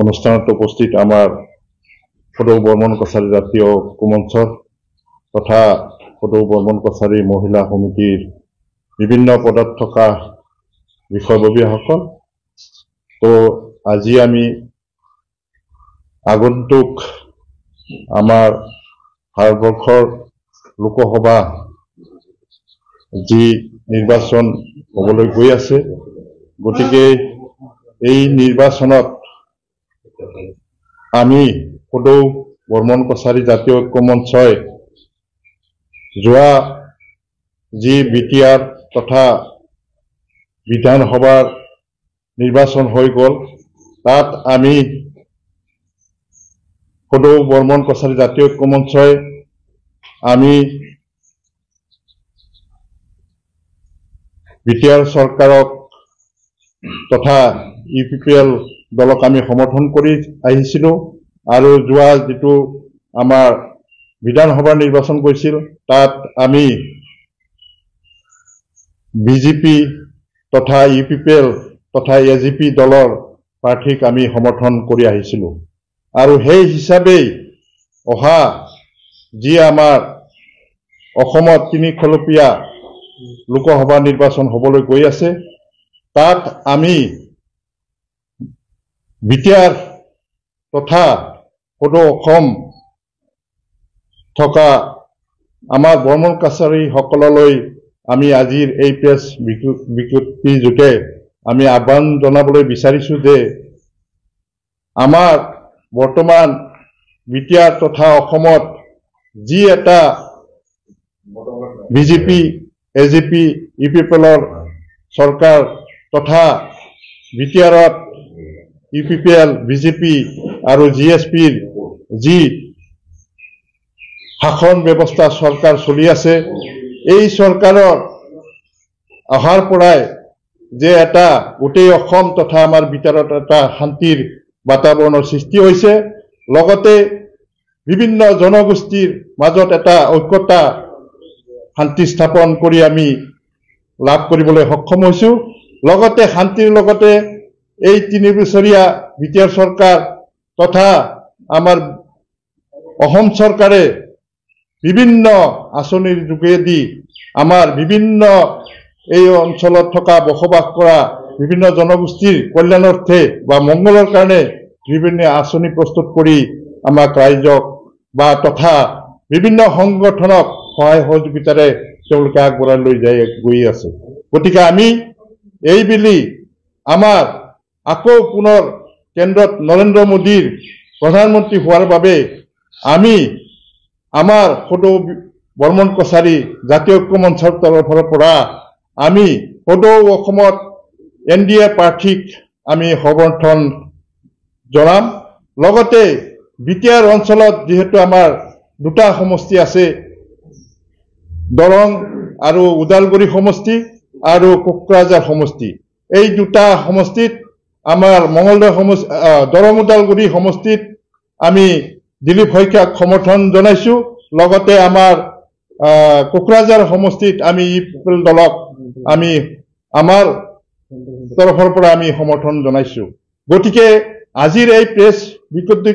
অনুষ্ঠানত উপস্থিত আমাৰ সদৌ বৰ্মন কছাৰী জাতীয় ঐক্যমঞ্চৰ তথা সদৌ বৰ্মন কছাৰী মহিলা সমিতিৰ বিভিন্ন পদত থকা বিষয়ববীয়াসকল। তো আজি আমি আগন্তুক আমাৰ ভাৰতবৰ্ষৰ লোকসভা যি নিৰ্বাচন হ'বলৈ গৈ আছে, গতিকে এই নিৰ্বাচনত আমি সদৌ বৰ্মন কছাৰী জাতীয় ঐক্যমঞ্চই যোৱা যি বিটিআৰ তথা বিধানসভাৰ নিৰ্বাচন হৈ গ'ল, তাত আমি সদৌ বৰ্মন কছাৰী জাতীয় ঐক্যমঞ্চই আমি বিটিআৰ চৰকাৰক তথা UPPL দলক আমি সমৰ্থন কৰি আহিছিলোঁ আৰু যোৱা যিটো আমাৰ বিধানসভাৰ নিৰ্বাচন গৈছিল তাত আমি BJP তথা UPPL তথা AGP দলৰ প্ৰাৰ্থীক আমি সমৰ্থন কৰি আহিছিলোঁ। আৰু সেই হিচাপেই অহা যি আমাৰ অসমত তিনিখলপীয়া লোকসভা নিৰ্বাচন হ'বলৈ গৈ আছে, তাত আমি বিটিআৰ তথা সদৌ অসম থকা আমাৰ বৰ্মন কছাৰী সকললৈ আমি আজিৰ এই প্ৰেছ বিজ্ঞপ্তি যোগে আমি আহ্বান জনাবলৈ বিচাৰিছোঁ যে আমাৰ বৰ্তমান বিটিআৰ তথা অসমত যি এটা BJP AGP UPPLৰ চৰকাৰ তথা বিটিআৰত UPPL BJP আৰু GSPৰ যি শাসন ব্যৱস্থা চৰকাৰ চলি আছে, এই চৰকাৰৰ অহাৰ পৰাই যে এটা গোটেই অসম তথা আমাৰ বিটিআৰত এটা শান্তিৰ বাতাবৰণৰ সৃষ্টি হৈছে, লগতে বিভিন্ন জনগোষ্ঠীৰ মাজত এটা ঐক্যতা শান্তি স্থাপন কৰি আমি লাভ কৰিবলৈ সক্ষম হৈছোঁ। লগতে শান্তিৰ লগতে এই 3 বছৰীয়া বিটিআৰ চৰকাৰ তথা আমাৰ অসম চৰকাৰে বিভিন্ন আঁচনিৰ যোগেদি আমাৰ বিভিন্ন এই অঞ্চলত থকা বসবাস কৰা বিভিন্ন জনগোষ্ঠীৰ কল্যাণাৰ্থে বা মংগলৰ কাৰণে বিভিন্ন আঁচনি প্ৰস্তুত কৰি আমাক ৰাইজক বা তথা বিভিন্ন সংগঠনক সহায় সহযোগিতাৰে তেওঁলোকে আগবঢ়াই লৈ গৈ আছে। গতিকে আমি এইবেলি আমাৰ আকৌ পুনৰ কেন্দ্ৰত নৰেন্দ্ৰ মোদীৰ প্ৰধানমন্ত্ৰী হোৱাৰ বাবে আমি আমাৰ সদৌ বৰ্মন কছাৰী জাতীয় ঐক্যমঞ্চৰ তৰফৰ পৰা আমি সদৌ অসমত NDA প্ৰাৰ্থীক আমি সমৰ্থন জনাম। লগতে বিটিআৰ অঞ্চলত যিহেতু আমাৰ দুটা সমষ্টি আছে, দৰং আৰু ওদালগুৰি সমষ্টি আৰু কোকৰাঝাৰ সমষ্টি, এই দুটা সমষ্টিত আমাৰ মঙলদৈ দৰং ওদালগুৰি সমষ্টিত আমি দিলীপ শইকীয়াক সমৰ্থন জনাইছোঁ। লগতে আমাৰ কোকৰাঝাৰ সমষ্টিত আমি UPPL দলক আমি আমাৰ তৰফৰ পৰা আমি সমৰ্থন জনাইছোঁ। গতিকে আজিৰ এই প্ৰেছ বিজ্ঞপ্তি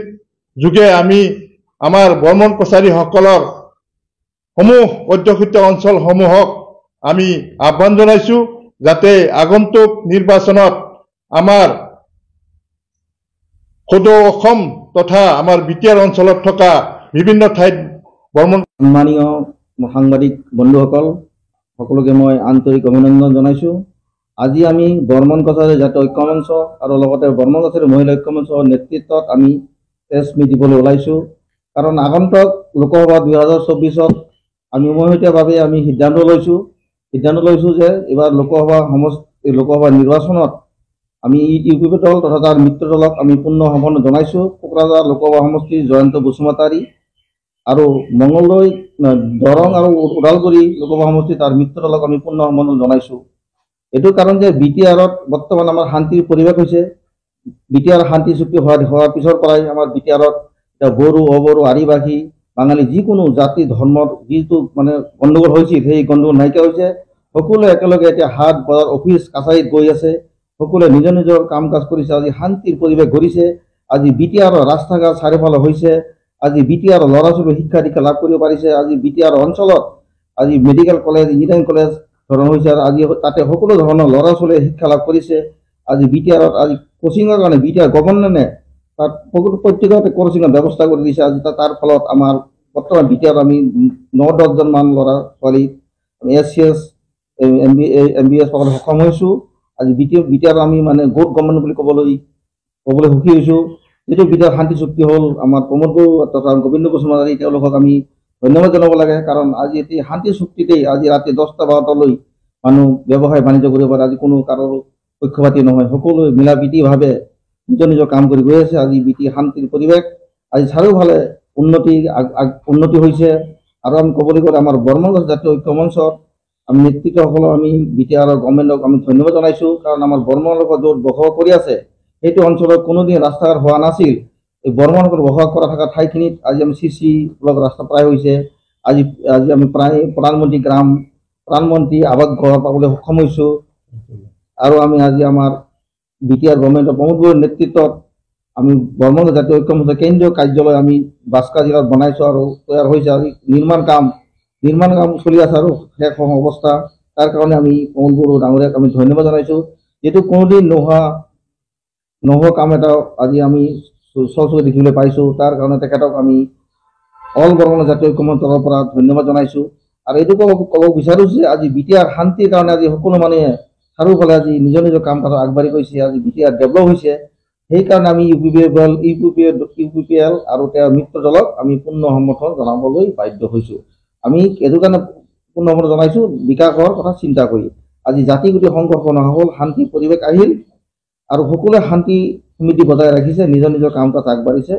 যোগে আমি আমাৰ বৰ্মন কছাৰীসকলৰ অধ্যুষিত অঞ্চলসমূহক আমি আহ্বান জনাইছোঁ যাতে আগন্তুক নিৰ্বাচনত আমাৰ সদৌ অসম তথা আমাৰ বিটিআৰ অঞ্চলত থকা বিভিন্ন ঠাইত বৰ্মন সন্মানীয় সাংবাদিক বন্ধুসকল সকলোকে মই আন্তৰিক অভিনন্দন জনাইছোঁ। আজি আমি বৰ্মন কছাৰী জাতীয় ঐক্যমঞ্চ আৰু লগতে বৰ্মন কছাৰী মহিলা ঐক্যমঞ্চৰ নেতৃত্বত আমি প্ৰেছ মিট দিবলৈ ওলাইছোঁ। কাৰণ আগন্তুক লোকসভা 2024ত আমি উমৈহতীয়াভাৱে আমি সিদ্ধান্ত লৈছোঁ যে এইবাৰ লোকসভা নিৰ্বাচনত আমি UPPL দল তথা তাৰ মিত্ৰ দলক আমি পূৰ্ণ সমৰ্থন জনাইছোঁ। কোকৰাঝাৰ লোকসভা সমষ্টিৰ জয়ন্ত বসুমতাৰী আৰু মঙলদৈ দৰং আৰু ওদালগুৰি লোকসভা সমষ্টিৰ তাৰ মিত্ৰ দলক আমি পূৰ্ণ সমৰ্থন জনাইছোঁ। এইটো কাৰণ যে বিটিআৰত বৰ্তমান আমাৰ শান্তিৰ পৰিৱেশ হৈছে। বিটিআৰ শান্তি চুক্তি হোৱাৰ পিছৰ পৰাই আমাৰ বিটিআৰত বড়ো অবড়ো আদিবাসী বাঙালী যিকোনো জাতি ধৰ্মৰ যিটো মানে গণ্ডগোল হৈছিল সেই গণ্ডগোল নাইকিয়া হৈছে। সকলোৱে একেলগে এতিয়া হাট বজাৰ অফিচ কাছাৰীত গৈ আছে, সকলোৱে নিজৰ নিজৰ কাম কাজ কৰিছে। আজি শান্তিৰ পৰিৱেশ গঢ়িছে আজি BTR ৰাস্তা ঘাট চাৰিওফালে হৈছে। আজি BTR ল'ৰা ছোৱালী শিক্ষা দীক্ষা লাভ কৰিব পাৰিছে। আজি BTR অঞ্চলত আজি মেডিকেল কলেজ, ইঞ্জিনিয়াৰিং কলেজ ধৰণ হৈছে আৰু আজি তাতে সকলো ধৰণৰ ল'ৰা ছোৱালীয়ে শিক্ষা লাভ কৰিছে। আজি BTR আজি কোচিঙৰ কাৰণে BTR গভৰ্ণমেণ্টে তাত প্ৰত্যেকতে কোচিঙৰ ব্যৱস্থা কৰি দিছে। আজি তাৰ ফলত আমাৰ বৰ্তমান BTR আমি 9-10জন মান ল'ৰা ছোৱালী SCS MBBS পাবলৈ সক্ষম হৈছোঁ। আজি BTR আমি মানে গুড গভৰ্ণমেণ্ট বুলি ক'বলৈ সুখী হৈছোঁ। যিটো BTR শান্তি চুক্তি হ'ল আমাৰ প্ৰমোদ বড়ো তথা গোবিন্দ কুচুমাৰী তেওঁলোকক আমি ধন্যবাদ জনাব লাগে। কাৰণ আজি এটি শান্তি চুক্তিতেই আজি ৰাতি 10টা-12টালৈ মানুহ ব্যৱসায় বাণিজ্য কৰিব পাৰে। আজি কোনো কাৰো পক্ষপাতি নহয়, সকলোৱে মিলা প্ৰীতিভাৱে নিজৰ নিজৰ কাম কৰি গৈ আছে। আজি BTR শান্তিৰ পৰিৱেশ, আজি চাৰিওফালে উন্নতি হৈছে। আৰু আমি ক'বলৈ গ'লে আমাৰ বৰ্মনগছ জাতীয় ঐক্য মঞ্চৰ আমি নেতৃত্বসকলক আমি BTR গভৰ্ণমেণ্টক আমি ধন্যবাদ জনাইছোঁ। কাৰণ আমাৰ বৰ্মনৰ লগত য'ত বসবাস কৰি আছে সেইটো অঞ্চলত কোনোদিন ৰাস্তা ঘাট হোৱা নাছিল। এই বৰ্মনগৰ বসবাস কৰা থকা ঠাইখিনিত আজি আমি CC ব্লক ৰাস্তা প্ৰায় হৈছে। আজি আমি প্ৰায় প্ৰধানমন্ত্ৰী আৱাস ঘৰ পাবলৈ সক্ষম হৈছোঁ। আৰু আমি আজি আমাৰ BTR গভৰ্ণমেণ্টৰ প্ৰমোদ বড়োৰ নেতৃত্বত আমি বৰ্মনগৰ জাতীয় ঐক্য মঞ্চৰ কেন্দ্ৰীয় কাৰ্যালয় আমি বাস্কা জিলাত বনাইছোঁ আৰু তৈয়াৰ হৈছে। আৰু নিৰ্মাণ কাম চলি আছে আৰু শেষ হোৱা অৱস্থা। তাৰ কাৰণে আমি প্ৰমোদ বড়ো ডাঙৰীয়াক আমি ধন্যবাদ জনাইছোঁ। যিটো কোনোদিন নোহোৱা কাম এটা আজি আমি চকুৰে দেখিবলৈ পাইছোঁ। তাৰ কাৰণে তেখেতক আমি অল বৰ্মনগৰ জাতীয় ঐক্য মঞ্চৰ তৰফৰ পৰা ধন্যবাদ জনাইছোঁ। আৰু এইটো ক'ব বিচাৰোঁ যে আজি BTR শান্তিৰ কাৰণে আজি সকলো মানুহে চাৰিওফালে আজি নিজৰ নিজৰ কাম কাজত আগবাঢ়ি গৈছে। আজি BTR ডেভেলপ হৈছে। সেইকাৰণে আমি UPPL আৰু তেওঁৰ মিত্ৰ দলক আমি পূৰ্ণ সমৰ্থন জনাবলৈ বাধ্য হৈছোঁ। আমি এইটো কাৰণে পূৰ্ণ সমৰ্থন জনাইছোঁ বিকাশৰ কথা চিন্তা কৰি। আজি জাতি গোটেই সংঘৰ্ষ নহ'ল, শান্তি পৰিৱেশ আহিল আৰু সকলোৱে শান্তি সমৃদ্ধি বজাই ৰাখিছে, নিজৰ নিজৰ কাম কাজ আগবাঢ়িছে।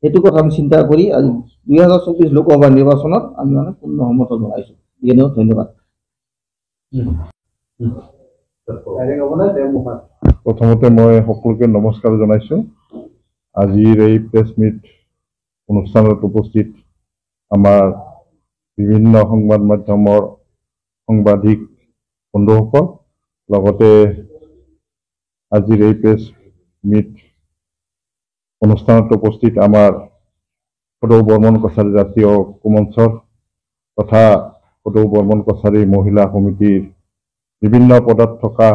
সেইটো কথা আমি চিন্তা কৰি আজি 2024 লোকসভা নিৰ্বাচনত আমি মানে পূৰ্ণ সমৰ্থন জনাইছোঁ। ধন্যবাদ। প্ৰথমতে মই সকলোকে নমস্কাৰ জনাইছোঁ। আজিৰ এই প্ৰেছ মিট অনুষ্ঠানত উপস্থিত আমাৰ বিভিন্ন সংবাদ মাধ্যমৰ সাংবাদিক বন্ধুসকল, লগতে আজিৰ এই প্ৰেছ মিট অনুষ্ঠানত উপস্থিত আমাৰ সদৌ বৰ্মন কছাৰী জাতীয় ঐক্য মঞ্চৰ তথা সদৌ বৰ্মন কছাৰী মহিলা সমিতিৰ বিভিন্ন পদত থকা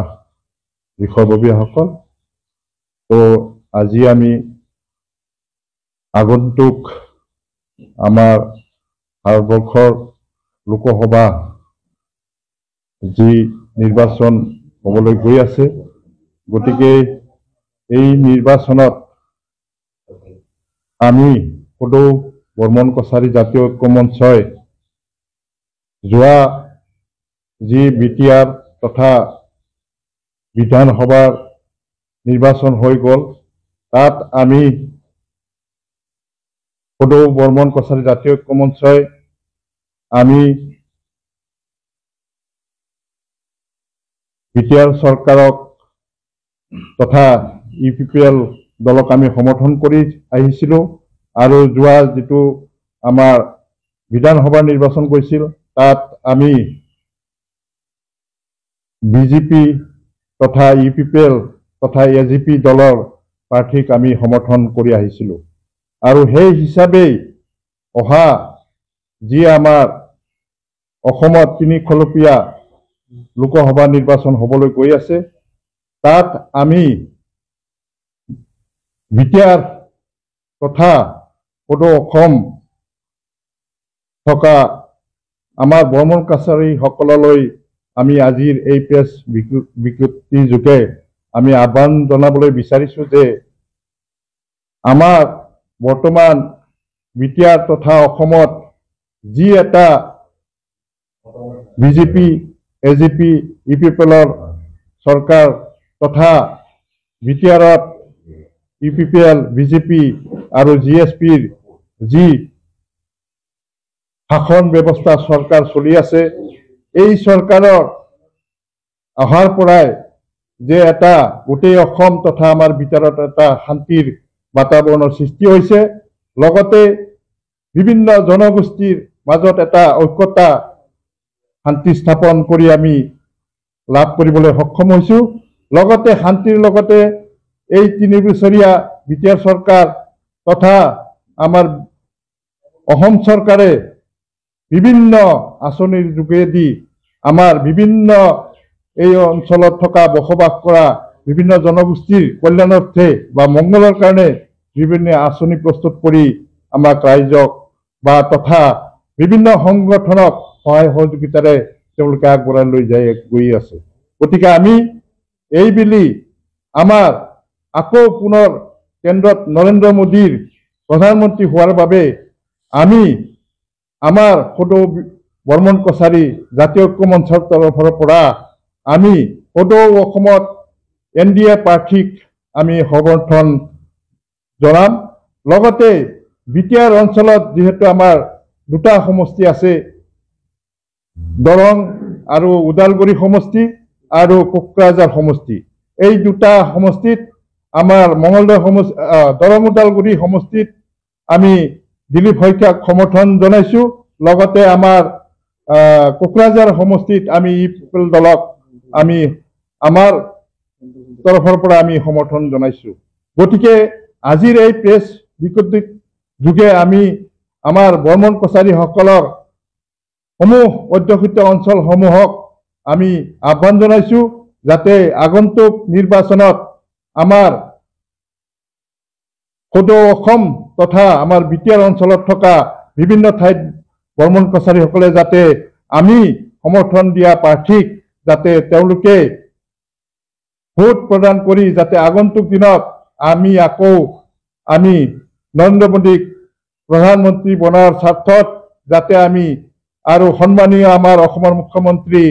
বিষয়ববীয়াসকল। তো আজি আমি আগন্তুক আমাৰ ভাৰতবৰ্ষৰ লোকসভা যি নিৰ্বাচন হ'বলৈ গৈ আছে, গতিকে এই নিৰ্বাচনত আমি সদৌ বৰ্মন কছাৰী জাতীয় ঐক্য মঞ্চই যোৱা যি BTR তথা বিধানসভাৰ নিৰ্বাচন হৈ গ'ল, তাত আমি সদৌ বৰ্মন কছাৰী জাতীয় ঐক্য মঞ্চই আমি BTR চৰকাৰক তথা UPPL দলক আমি সমৰ্থন কৰি আহিছিলোঁ। আৰু যোৱা যিটো আমাৰ বিধানসভা নিৰ্বাচন কৰিছিল তাত আমি BJP তথা UPPL তথা AGP দলৰ প্ৰাৰ্থীক আমি সমৰ্থন কৰি আহিছিলোঁ। আৰু সেই হিচাপেই অহা যি আমাৰ অসমত 3খলপীয়া লোকসভা নিৰ্বাচন হ'বলৈ গৈ আছে, তাত আমি BTR তথা সদৌ অসম থকা আমাৰ বৰ্মন কছাৰীসকললৈ আমি আজিৰ এই প্ৰেছ বিজ্ঞপ্তি যোগে আমি আহ্বান জনাবলৈ বিচাৰিছোঁ যে আমাৰ বৰ্তমান BTR তথা অসমত যি এটা BJP, AGP, UPPLৰ চৰকাৰ তথা BTRত UPPL, BJP আৰু GSPৰ যি শাসন ব্যৱস্থা চৰকাৰ চলি আছে, এই চৰকাৰৰ অহাৰ পৰাই যে এটা গোটেই অসম তথা আমাৰ ভিতৰত এটা শান্তিৰ বাতাবৰণৰ সৃষ্টি হৈছে, লগতে বিভিন্ন জনগোষ্ঠীৰ মাজত এটা ঐক্যতা শান্তি স্থাপন কৰি আমি লাভ কৰিবলৈ সক্ষম হৈছোঁ। লগতে শান্তিৰ লগতে এই 3 বছৰীয়া বিটিআৰ সৰকাৰ তথা আমাৰ অসম চৰকাৰে বিভিন্ন আঁচনিৰ যোগেদি আমাৰ বিভিন্ন এই অঞ্চলত থকা বসবাস কৰা বিভিন্ন জনগোষ্ঠীৰ কল্যাণাৰ্থে বা মংগলৰ কাৰণে বিভিন্ন আঁচনি প্ৰস্তুত কৰি আমাক ৰাইজক বা তথা বিভিন্ন সংগঠনক সহায় সহযোগিতাৰে তেওঁলোকে আগবঢ়াই লৈ গৈ আছে। গতিকে আমি এইবেলি আমাৰ আকৌ পুনৰ কেন্দ্ৰত নৰেন্দ্ৰ মোদীৰ প্ৰধানমন্ত্ৰী হোৱাৰ বাবে আমি আমাৰ সদৌ বৰ্মন কছাৰী জাতীয় ঐক্য মঞ্চৰ তৰফৰ পৰা আমি সদৌ অসমত NDA প্ৰাৰ্থীক আমি সমৰ্থন জনাম। লগতে বিটিআৰ অঞ্চলত যিহেতু আমাৰ দুটা সমষ্টি আছে, দৰং আৰু ওদালগুৰি সমষ্টি আৰু কোকৰাঝাৰ সমষ্টি, এই দুটা সমষ্টিত আমাৰ মঙলদৈ সমষ্টি দৰং ওদালগুৰি সমষ্টিত আমি দিলীপ শইকীয়াক সমৰ্থন জনাইছো। লগতে আমাৰ কোকৰাঝাৰ সমষ্টিত আমি ইপিপল দলক আমি আমাৰ তৰফৰ পৰা আমি সমৰ্থন জনাইছো। গতিকে আজিৰ এই প্ৰেছ বিজ্ঞপ্তিৰ যোগে আমি আমাৰ বৰ্মন কছাৰীসকলৰ সমূহ অধ্যুষিত অঞ্চলসমূহক আমি আহ্বান জনাইছো যাতে আগন্তুক নিৰ্বাচনত আমাৰ সদৌ অসম তথা আমাৰ বিটিআৰ অঞ্চলত থকা বিভিন্ন ঠাইত বৰ্মন কছাৰীসকলে যাতে আমি সমৰ্থন দিয়া প্ৰাৰ্থীক যাতে তেওঁলোকে ভোট প্ৰদান কৰি যাতে আগন্তুক দিনত আমি আকৌ আমি নৰেন্দ্ৰ মোদীক প্ৰধানমন্ত্ৰী বনোৱাৰ স্বাৰ্থত যাতে আমি আৰু সন্মানীয় আমাৰ অসমৰ মুখ্যমন্ত্ৰী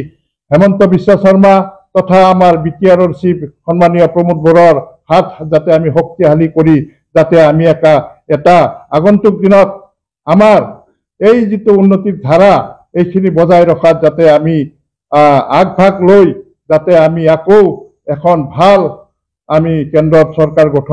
হেমন্ত বিশ্ব শৰ্মা তথা আমাৰ বিটিআৰৰ চিফ সন্মানীয় প্ৰমোদ বড়োৰ হাত যাতে আমি শক্তিশালী কৰি যাতে আমি এটা আগন্তুক দিনত আমাৰ এই যিটো উন্নতিৰ ধাৰা এইখিনি বজাই ৰখাত যাতে আমি আগভাগ লৈ যাতে আমি আকৌ এখন ভাল আমি কেন্দ্ৰত চৰকাৰ গঠন